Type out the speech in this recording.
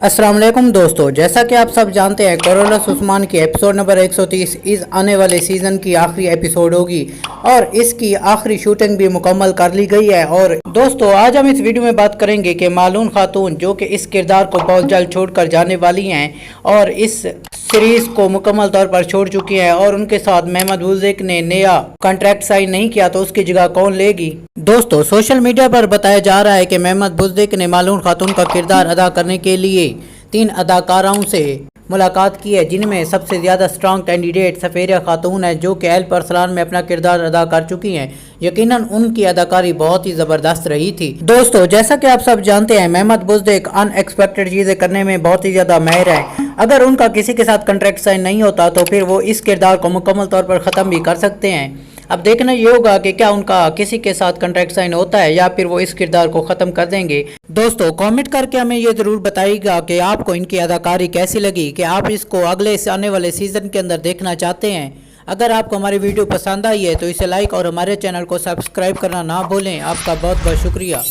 अस्सलाम वालेकुम दोस्तों, जैसा कि आप सब जानते हैं कोरोलस उस्मान की एपिसोड नंबर 130 इस आने वाले सीज़न की आखिरी एपिसोड होगी और इसकी आखिरी शूटिंग भी मुकम्मल कर ली गई है। और दोस्तों आज हम इस वीडियो में बात करेंगे कि मालून खातून जो कि इस किरदार को बहुत जल्द छोड़कर जाने वाली हैं और इस सीरीज को मुकम्मल तौर पर छोड़ चुकी हैं और उनके साथ मेहमद बुज़दिक ने नया कॉन्ट्रैक्ट साइन नहीं किया तो उसकी जगह कौन लेगी। दोस्तों सोशल मीडिया पर बताया जा रहा है कि मेहमद बुज़दिक ने मालून खातून का किरदार अदा करने के लिए 3 अदाकाराओं से मुलाकात की है, जिनमें सबसे ज़्यादा स्ट्रॉन्ग कैंडिडेट सफेरिया खातून है जो कि एल परसलान में अपना किरदार अदा कर चुकी हैं। यकीनन उनकी अदाकारी बहुत ही ज़बरदस्त रही थी। दोस्तों जैसा कि आप सब जानते हैं मेहमद बुज़दिक अनएक्सपेक्टेड चीज़ें करने में बहुत ही ज़्यादा माहिर है। अगर उनका किसी के साथ कॉन्ट्रैक्ट साइन नहीं होता तो फिर वो इस किरदार को मुकम्मल तौर पर ख़त्म भी कर सकते हैं। अब देखना ये होगा कि क्या उनका किसी के साथ कॉन्ट्रैक्ट साइन होता है या फिर वो इस किरदार को ख़त्म कर देंगे। दोस्तों कमेंट करके हमें ये ज़रूर बताइएगा कि आपको इनकी अदाकारी कैसी लगी, कि आप इसको अगले आने वाले सीज़न के अंदर देखना चाहते हैं। अगर आपको हमारी वीडियो पसंद आई है तो इसे लाइक और हमारे चैनल को सब्सक्राइब करना ना भूलें। आपका बहुत बहुत शुक्रिया।